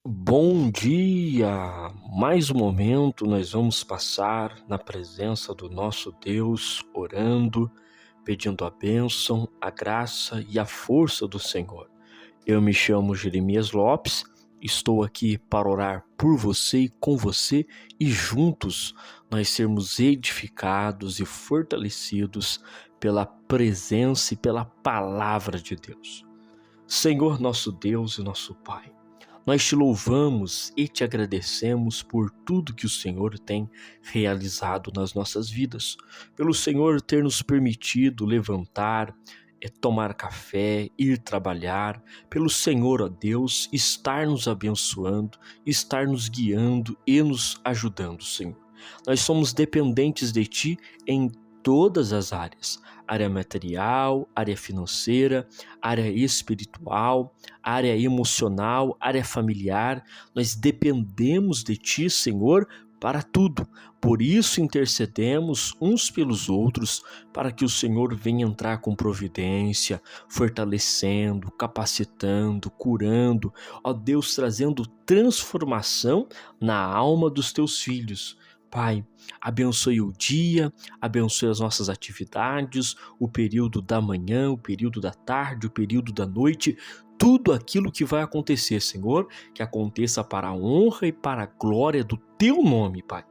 Bom dia! Mais um momento nós vamos passar na presença do nosso Deus, orando, pedindo a bênção, a graça e a força do Senhor. Eu me chamo Jeremias Lopes, estou aqui para orar por você e com você e juntos nós sermos edificados e fortalecidos pela presença e pela palavra de Deus. Senhor nosso Deus e nosso Pai, nós te louvamos e te agradecemos por tudo que o Senhor tem realizado nas nossas vidas, pelo Senhor ter nos permitido levantar, tomar café, ir trabalhar, pelo Senhor, ó Deus, estar nos abençoando, estar nos guiando e nos ajudando, Senhor. Nós somos dependentes de Ti em todas as áreas, área material, área financeira, área espiritual, área emocional, área familiar. Nós dependemos de Ti, Senhor, para tudo. Por isso intercedemos uns pelos outros, para que o Senhor venha entrar com providência, fortalecendo, capacitando, curando, ó Deus, trazendo transformação na alma dos Teus filhos. Pai, abençoe o dia, abençoe as nossas atividades, o período da manhã, o período da tarde, o período da noite, tudo aquilo que vai acontecer, Senhor, que aconteça para a honra e para a glória do Teu nome, Pai.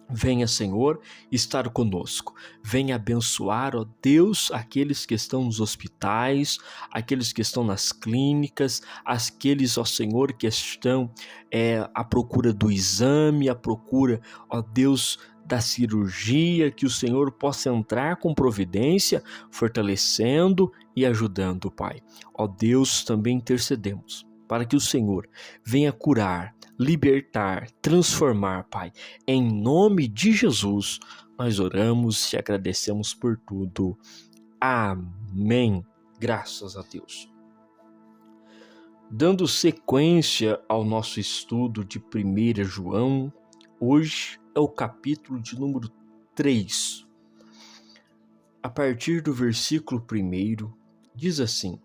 Venha, Senhor, estar conosco. Venha abençoar, ó Deus, aqueles que estão nos hospitais, aqueles que estão nas clínicas, aqueles, ó Senhor, que estão à procura do exame, à procura, ó Deus, da cirurgia, que o Senhor possa entrar com providência, fortalecendo e ajudando, Pai. Ó Deus, também intercedemos para que o Senhor venha curar, libertar, transformar, Pai. Em nome de Jesus, nós oramos e agradecemos por tudo. Amém. Graças a Deus. Dando sequência ao nosso estudo de 1 João, hoje é o capítulo de número 3. A partir do versículo 1, diz assim: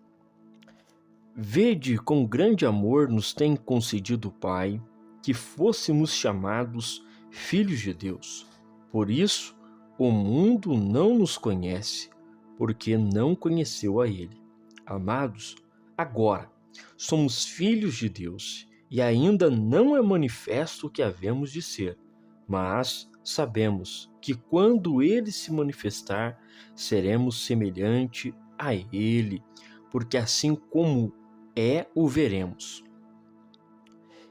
Vede com grande amor nos tem concedido o Pai, que fôssemos chamados filhos de Deus. Por isso, o mundo não nos conhece, porque não conheceu a Ele. Amados, agora somos filhos de Deus, e ainda não é manifesto o que havemos de ser, mas sabemos que quando Ele se manifestar, seremos semelhante a Ele, porque assim como o veremos.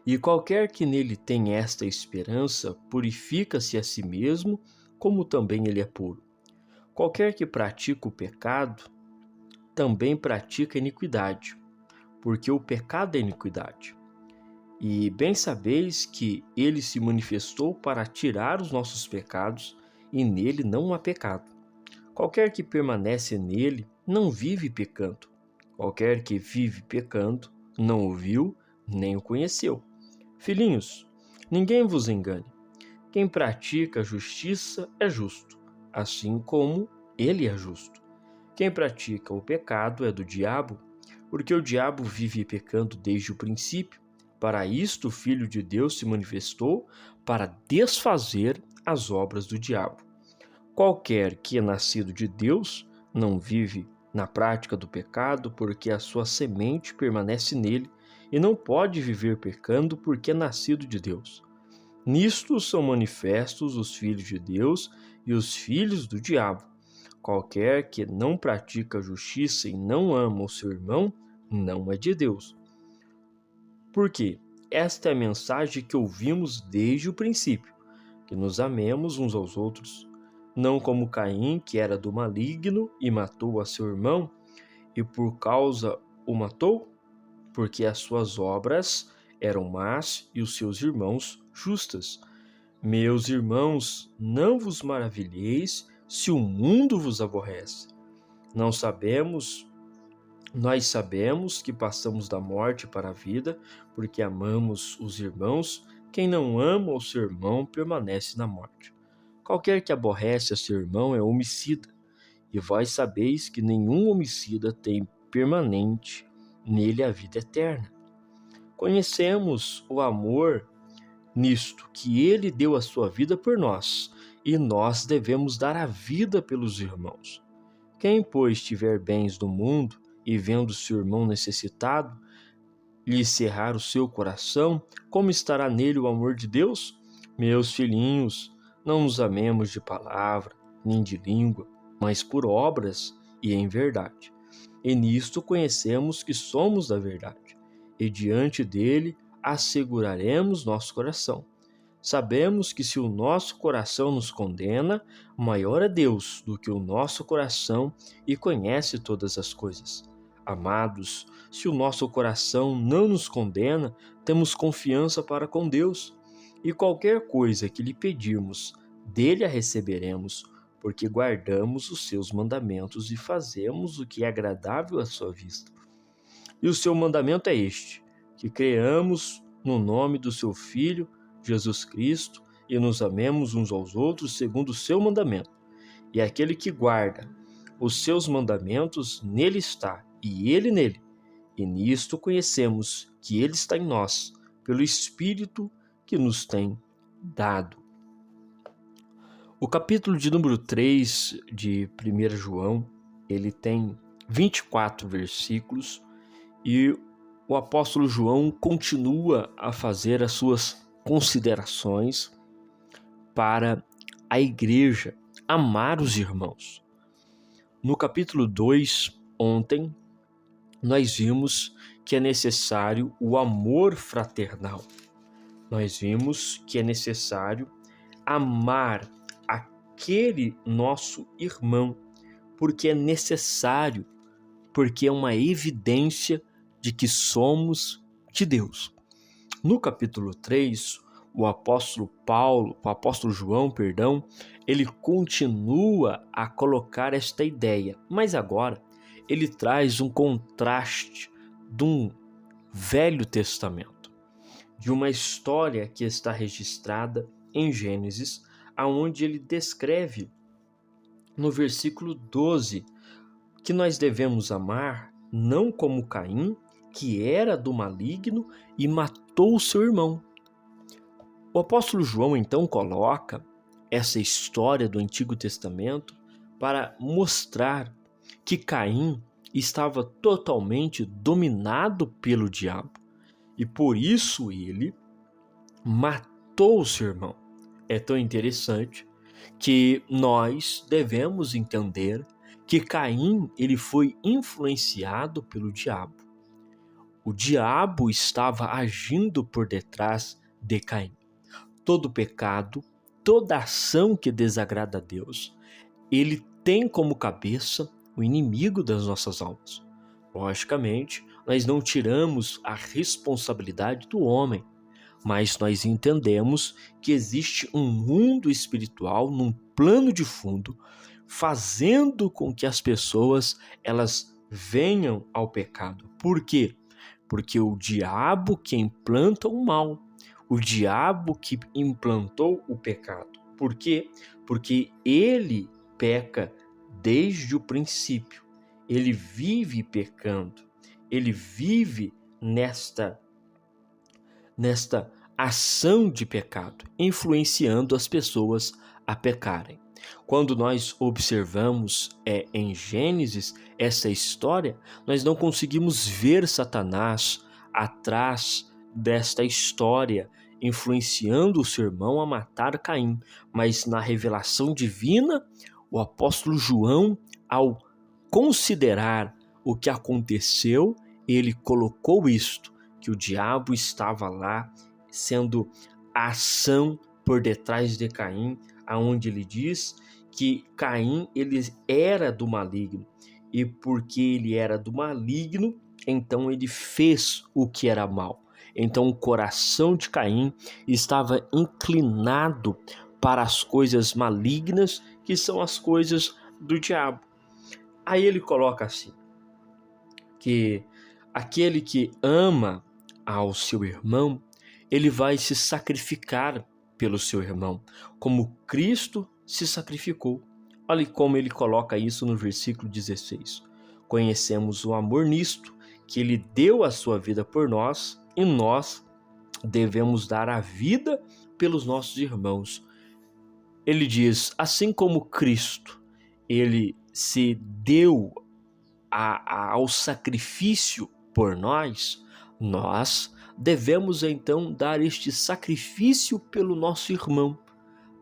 E qualquer que nele tem esta esperança, purifica-se a si mesmo, como também ele é puro. Qualquer que pratica o pecado, também pratica a iniquidade, porque o pecado é iniquidade. E bem sabeis que ele se manifestou para tirar os nossos pecados, e nele não há pecado. Qualquer que permanece nele, não vive pecando. Qualquer que vive pecando, não o viu, nem o conheceu. Filhinhos, ninguém vos engane. Quem pratica a justiça é justo, assim como ele é justo. Quem pratica o pecado é do diabo, porque o diabo vive pecando desde o princípio. Para isto o Filho de Deus se manifestou, para desfazer as obras do diabo. Qualquer que é nascido de Deus não vive na prática do pecado, porque a sua semente permanece nele, e não pode viver pecando, porque é nascido de Deus. Nisto são manifestos os filhos de Deus e os filhos do diabo. Qualquer que não pratica a justiça e não ama o seu irmão, não é de Deus. Porque esta é a mensagem que ouvimos desde o princípio, que nos amemos uns aos outros, não como Caim, que era do maligno e matou a seu irmão, e por causa o matou, porque as suas obras eram más e os seus irmãos justas. Meus irmãos, não vos maravilheis se o mundo vos aborrece. Nós sabemos que passamos da morte para a vida, porque amamos os irmãos. Quem não ama o seu irmão permanece na morte. Qualquer que aborrece a seu irmão é homicida, e vós sabeis que nenhum homicida tem permanente nele a vida eterna. Conhecemos o amor nisto, que ele deu a sua vida por nós, e nós devemos dar a vida pelos irmãos. Quem, pois, tiver bens do mundo e vendo seu irmão necessitado, lhe cerrar o seu coração, como estará nele o amor de Deus? Meus filhinhos, não nos amemos de palavra, nem de língua, mas por obras e em verdade. E nisto conhecemos que somos da verdade, e diante dele asseguraremos nosso coração. Sabemos que se o nosso coração nos condena, maior é Deus do que o nosso coração e conhece todas as coisas. Amados, se o nosso coração não nos condena, temos confiança para com Deus, e qualquer coisa que lhe pedirmos, dele a receberemos, porque guardamos os seus mandamentos e fazemos o que é agradável à sua vista. E o seu mandamento é este, que creamos no nome do seu Filho, Jesus Cristo, e nos amemos uns aos outros segundo o seu mandamento. E aquele que guarda os seus mandamentos, nele está, e ele nele. E nisto conhecemos que ele está em nós, pelo Espírito que nos tem dado. O capítulo de número 3 de 1 João, ele tem 24 versículos, e o apóstolo João continua a fazer as suas considerações para a igreja amar os irmãos. No capítulo 2, ontem, nós vimos que é necessário o amor fraternal. Nós vimos que é necessário amar aquele nosso irmão, porque é necessário, porque é uma evidência de que somos de Deus. No capítulo 3, o apóstolo João, ele continua a colocar esta ideia, mas agora ele traz um contraste de um Velho Testamento, de uma história que está registrada em Gênesis, aonde ele descreve no versículo 12 que nós devemos amar não como Caim, que era do maligno e matou o seu irmão. O apóstolo João então coloca essa história do Antigo Testamento para mostrar que Caim estava totalmente dominado pelo diabo e por isso ele matou o seu irmão. É tão interessante que nós devemos entender que Caim ele foi influenciado pelo diabo. O diabo estava agindo por detrás de Caim. Todo pecado, toda ação que desagrada a Deus, ele tem como cabeça o inimigo das nossas almas. Logicamente, nós não tiramos a responsabilidade do homem, mas nós entendemos que existe um mundo espiritual, num plano de fundo, fazendo com que as pessoas elas venham ao pecado. Por quê? Porque o diabo que implanta o mal, o diabo que implantou o pecado. Por quê? Porque ele peca desde o princípio. Ele vive pecando. Ele vive nesta ação de pecado, influenciando as pessoas a pecarem. Quando nós observamos em Gênesis essa história, nós não conseguimos ver Satanás atrás desta história, influenciando o seu irmão a matar Caim. Mas na revelação divina, o apóstolo João, ao considerar o que aconteceu, ele colocou isto, que o diabo estava lá sendo a ação por detrás de Caim, aonde ele diz que Caim ele era do maligno, e porque ele era do maligno, então ele fez o que era mal. Então o coração de Caim estava inclinado para as coisas malignas, que são as coisas do diabo. Aí ele coloca assim, que aquele que ama ao seu irmão, ele vai se sacrificar pelo seu irmão, como Cristo se sacrificou. Olha como ele coloca isso no versículo 16. Conhecemos o amor nisto, que ele deu a sua vida por nós, e nós devemos dar a vida pelos nossos irmãos. Ele diz, assim como Cristo, ele se deu ao sacrifício por nós, nós devemos então dar este sacrifício pelo nosso irmão,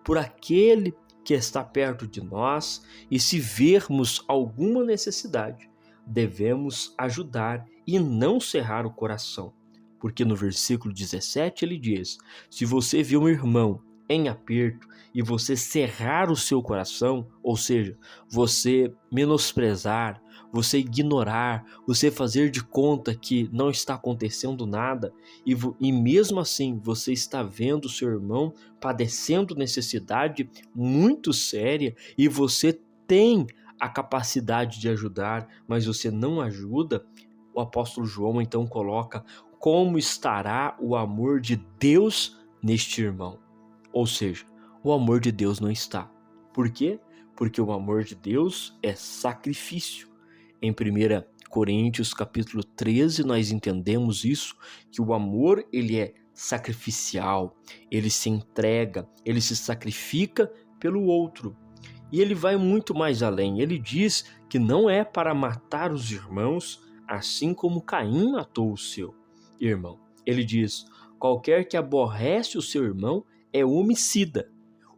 por aquele que está perto de nós, e se vermos alguma necessidade, devemos ajudar e não cerrar o coração. Porque no versículo 17 ele diz, se você vê um irmão em aperto e você cerrar o seu coração, ou seja, você menosprezar, você ignorar, você fazer de conta que não está acontecendo nada, e mesmo assim você está vendo o seu irmão padecendo necessidade muito séria e você tem a capacidade de ajudar, mas você não ajuda, o apóstolo João então coloca como estará o amor de Deus neste irmão. Ou seja, o amor de Deus não está. Por quê? Porque o amor de Deus é sacrifício. Em 1 Coríntios capítulo 13 nós entendemos isso, que o amor ele é sacrificial, ele se entrega, ele se sacrifica pelo outro. E ele vai muito mais além, ele diz que não é para matar os irmãos, assim como Caim matou o seu irmão. Ele diz, qualquer que aborrece o seu irmão é homicida.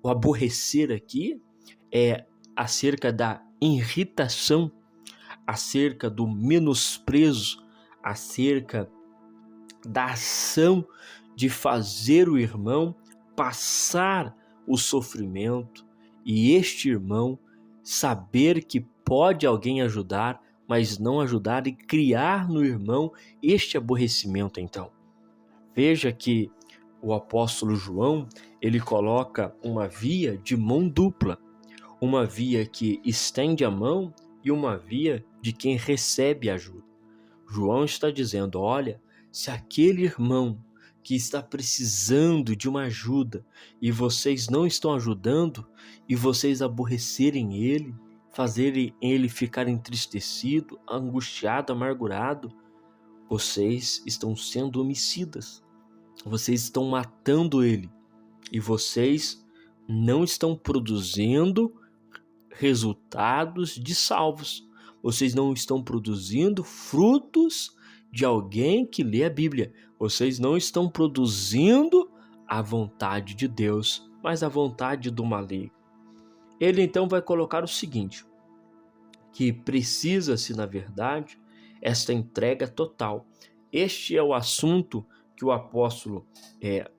O aborrecer aqui é acerca da irritação, acerca do menosprezo, acerca da ação de fazer o irmão passar o sofrimento e este irmão saber que pode alguém ajudar, mas não ajudar e criar no irmão este aborrecimento então. Veja que o apóstolo João, ele coloca uma via de mão dupla, uma via que estende a mão e uma via de quem recebe ajuda. João está dizendo, olha, se aquele irmão que está precisando de uma ajuda e vocês não estão ajudando e vocês aborrecerem ele, fazerem ele ficar entristecido, angustiado, amargurado, vocês estão sendo homicidas. Vocês estão matando ele e vocês não estão produzindo resultados de salvos. Vocês não estão produzindo frutos de alguém que lê a Bíblia. Vocês não estão produzindo a vontade de Deus, mas a vontade do maligno. Ele então vai colocar o seguinte, que precisa-se, na verdade, esta entrega total. Este é o assunto que o apóstolo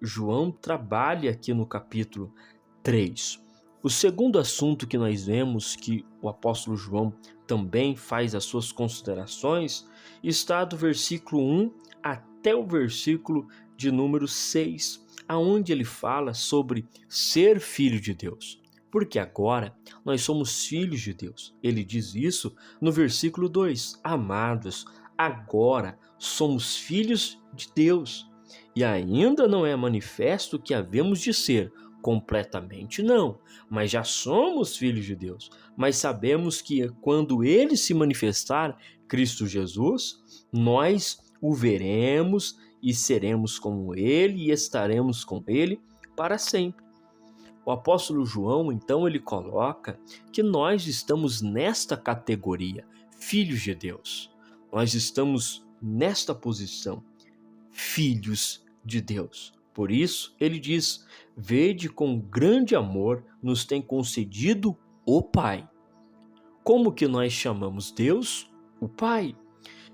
João trabalha aqui no capítulo 3. O segundo assunto que nós vemos que o apóstolo João também faz as suas considerações está do versículo 1 até o versículo de número 6, aonde ele fala sobre ser filho de Deus. Porque agora nós somos filhos de Deus. Ele diz isso no versículo 2. Amados, agora somos filhos de Deus. E ainda não é manifesto que havemos de ser, completamente não, mas já somos filhos de Deus. Mas sabemos que quando ele se manifestar, Cristo Jesus, nós o veremos e seremos como ele e estaremos com ele para sempre. O apóstolo João, então, ele coloca que nós estamos nesta categoria, filhos de Deus. Nós estamos nesta posição, filhos de Deus. Por isso, ele diz, vede com grande amor nos tem concedido o Pai. Como que nós chamamos Deus? O Pai.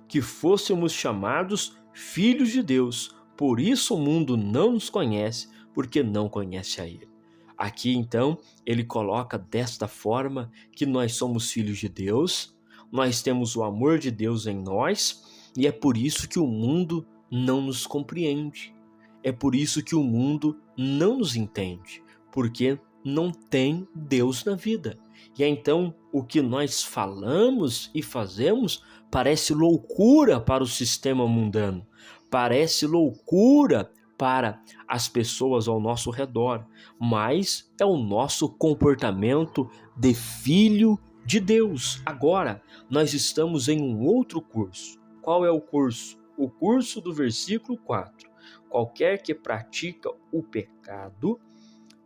Que fôssemos chamados filhos de Deus. Por isso o mundo não nos conhece, porque não conhece a Ele. Aqui, então, ele coloca desta forma que nós somos filhos de Deus, nós temos o amor de Deus em nós, e é por isso que o mundo não nos compreende. É por isso que o mundo não nos entende, porque não tem Deus na vida. E então, o que nós falamos e fazemos parece loucura para o sistema mundano, parece loucura para as pessoas ao nosso redor, mas é o nosso comportamento de filho de Deus. Agora, nós estamos em um outro curso. Qual é o curso? o curso do versículo 4. Qualquer que pratica o pecado,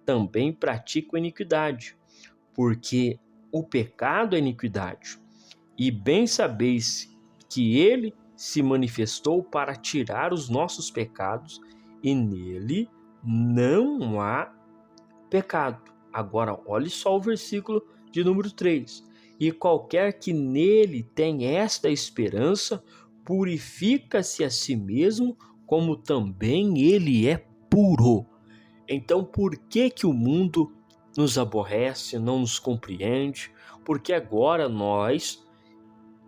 também pratica a iniquidade, porque o pecado é iniquidade. E bem sabeis que ele se manifestou para tirar os nossos pecados, e nele não há pecado. Agora, olhe só o versículo de número 3. E qualquer que nele tem esta esperança, purifica-se a si mesmo, como também ele é puro. Então, por que o mundo nos aborrece, não nos compreende? Porque agora nós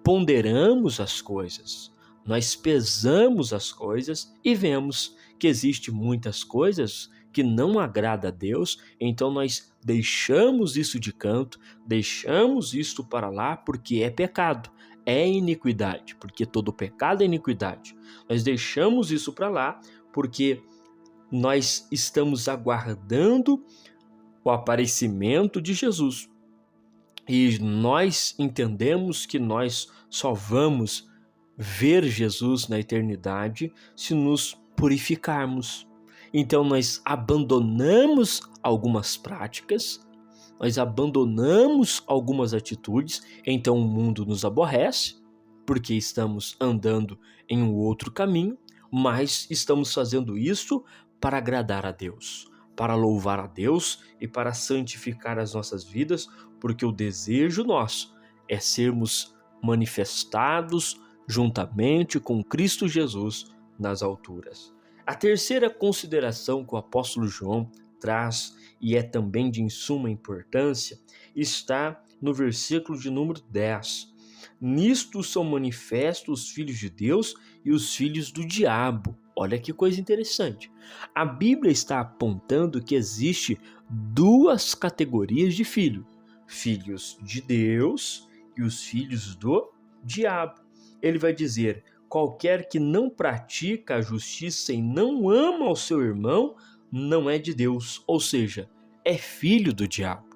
ponderamos as coisas, nós pesamos as coisas e vemos que existem muitas coisas que não agrada a Deus, então nós deixamos isso de canto, deixamos isto para lá porque é pecado, é iniquidade, porque todo pecado é iniquidade. Nós deixamos isso para lá porque nós estamos aguardando o aparecimento de Jesus. E nós entendemos que nós só vamos ver Jesus na eternidade se nos purificarmos. Então nós abandonamos algumas práticas, nós abandonamos algumas atitudes, então o mundo nos aborrece, porque estamos andando em um outro caminho, mas estamos fazendo isso para agradar a Deus, para louvar a Deus e para santificar as nossas vidas, porque o desejo nosso é sermos manifestados juntamente com Cristo Jesus nas alturas. A terceira consideração que o apóstolo João traz, e é também de suma importância, está no versículo de número 10. Nisto são manifestos os filhos de Deus e os filhos do diabo. Olha que coisa interessante. A Bíblia está apontando que existe duas categorias de filho: filhos de Deus e os filhos do diabo. Ele vai dizer: qualquer que não pratica a justiça e não ama o seu irmão, não é de Deus, ou seja, é filho do diabo.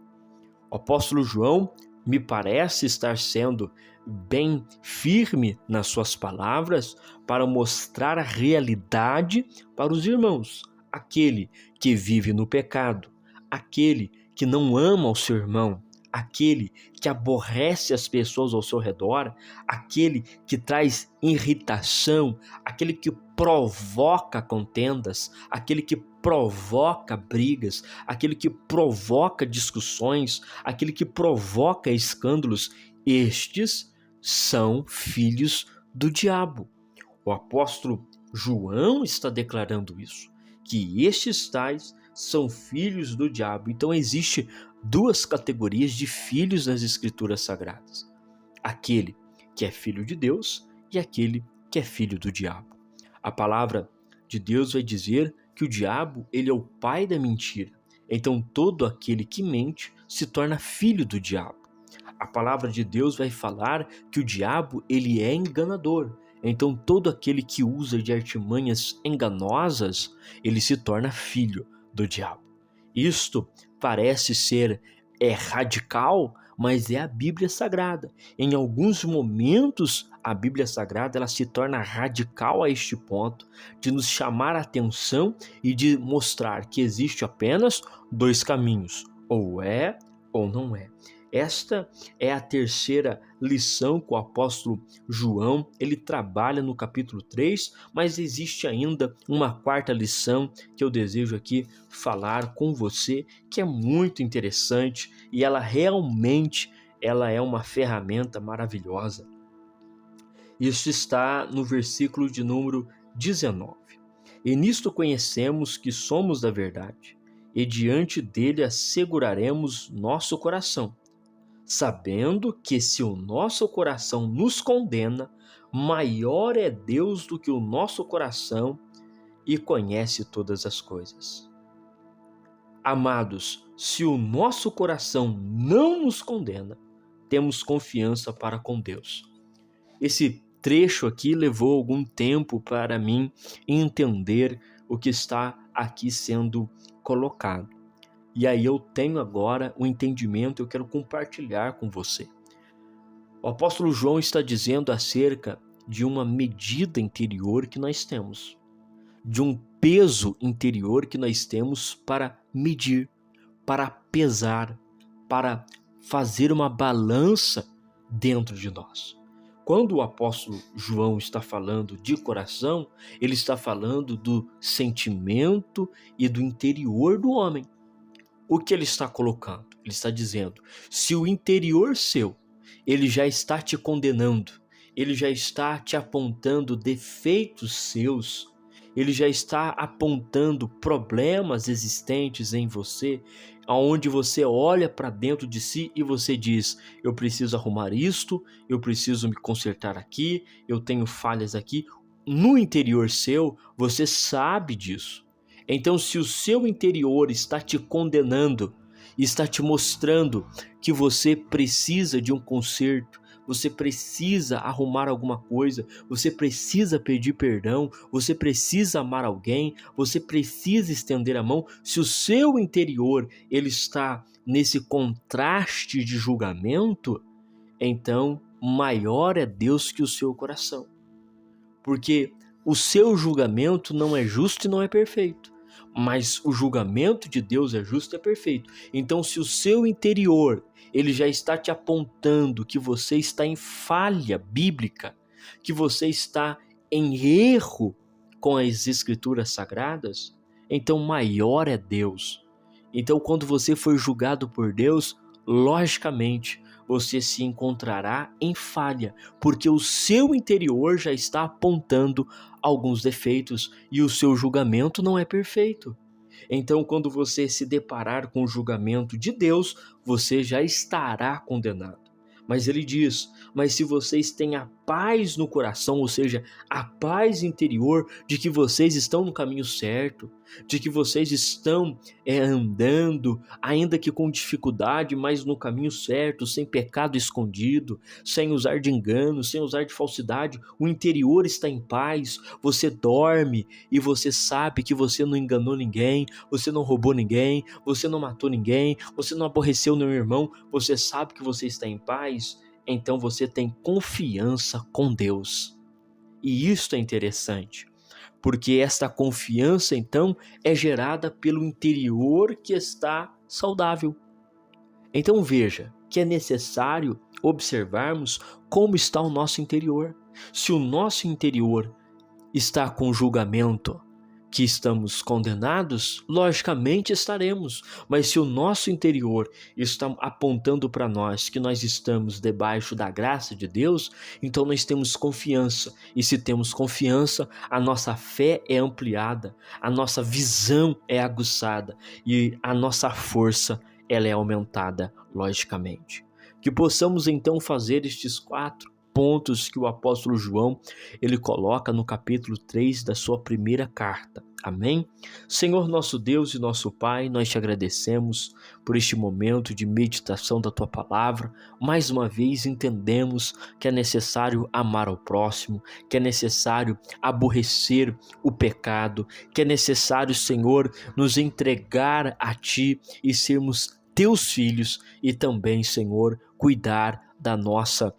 O apóstolo João me parece estar sendo bem firme nas suas palavras para mostrar a realidade para os irmãos. Aquele que vive no pecado, aquele que não ama o seu irmão, aquele que aborrece as pessoas ao seu redor, aquele que traz irritação, aquele que provoca contendas, aquele que provoca brigas, aquele que provoca discussões, aquele que provoca escândalos, estes são filhos do diabo. O apóstolo João está declarando isso, que estes tais são filhos do diabo. Então existe duas categorias de filhos nas Escrituras Sagradas: aquele que é filho de Deus e aquele que é filho do diabo. A palavra de Deus vai dizer que o diabo, ele é o pai da mentira. Então todo aquele que mente se torna filho do diabo. A palavra de Deus vai falar que o diabo, ele é enganador. Então todo aquele que usa de artimanhas enganosas, ele se torna filho do diabo. Isto parece ser radical, mas é a Bíblia Sagrada. Em alguns momentos, a Bíblia Sagrada ela se torna radical a este ponto de nos chamar a atenção e de mostrar que existe apenas dois caminhos: ou é ou não é. Esta é a terceira lição que o apóstolo João ele trabalha no capítulo 3, mas existe ainda uma quarta lição que eu desejo aqui falar com você, que é muito interessante e ela realmente é uma ferramenta maravilhosa. Isso está no versículo de número 19. E nisto conhecemos que somos da verdade, e diante dele asseguraremos nosso coração, sabendo que se o nosso coração nos condena, maior é Deus do que o nosso coração e conhece todas as coisas. Amados, se o nosso coração não nos condena, temos confiança para com Deus. Esse trecho aqui levou algum tempo para mim entender o que está aqui sendo colocado. E aí eu tenho agora um entendimento, eu quero compartilhar com você. O apóstolo João está dizendo acerca de uma medida interior que nós temos, de um peso interior que nós temos para medir, para pesar, para fazer uma balança dentro de nós. Quando o apóstolo João está falando de coração, ele está falando do sentimento e do interior do homem. O que ele está colocando? Ele está dizendo, se o interior seu, ele já está te condenando, ele já está te apontando defeitos seus, ele já está apontando problemas existentes em você, aonde você olha para dentro de si e você diz, eu preciso arrumar isto, eu preciso me consertar aqui, eu tenho falhas aqui. No interior seu, você sabe disso. Então, se o seu interior está te condenando, está te mostrando que você precisa de um conserto, você precisa arrumar alguma coisa, você precisa pedir perdão, você precisa amar alguém, você precisa estender a mão. Se o seu interior ele está nesse contraste de julgamento, então maior é Deus que o seu coração. Porque o seu julgamento não é justo e não é perfeito, mas o julgamento de Deus é justo e é perfeito. Então, se o seu interior ele já está te apontando que você está em falha bíblica, que você está em erro com as escrituras sagradas, então maior é Deus. Então, quando você for julgado por Deus, logicamente você se encontrará em falha, porque o seu interior já está apontando alguns defeitos e o seu julgamento não é perfeito. Então, quando você se deparar com o julgamento de Deus, você já estará condenado. Mas ele diz, mas se vocês têm a paz no coração, ou seja, a paz interior de que vocês estão no caminho certo, de que vocês estão andando, ainda que com dificuldade, mas no caminho certo, sem pecado escondido, sem usar de engano, sem usar de falsidade, o interior está em paz, você dorme e você sabe que você não enganou ninguém, você não roubou ninguém, você não matou ninguém, você não aborreceu nenhum irmão, você sabe que você está em paz, então você tem confiança com Deus. E isto é interessante, porque esta confiança então é gerada pelo interior que está saudável. Então veja que é necessário observarmos como está o nosso interior. Se o nosso interior está com julgamento, que estamos condenados, logicamente estaremos, mas se o nosso interior está apontando para nós que nós estamos debaixo da graça de Deus, então nós temos confiança, e se temos confiança, a nossa fé é ampliada, a nossa visão é aguçada e a nossa força ela é aumentada, logicamente. Que possamos então fazer estes 4 pontos que o apóstolo João ele coloca no capítulo 3 da sua primeira carta. Amém? Senhor nosso Deus e nosso Pai, nós te agradecemos por este momento de meditação da tua palavra. Mais uma vez entendemos que é necessário amar ao próximo, que é necessário aborrecer o pecado, que é necessário, Senhor, nos entregar a ti e sermos teus filhos e também, Senhor, cuidar da nossa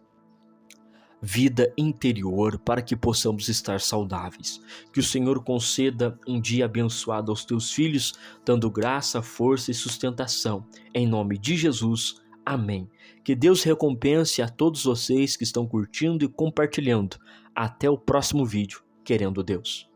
vida interior para que possamos estar saudáveis. Que o Senhor conceda um dia abençoado aos teus filhos, dando graça, força e sustentação. Em nome de Jesus, amém. Que Deus recompense a todos vocês que estão curtindo e compartilhando. Até o próximo vídeo, querendo Deus.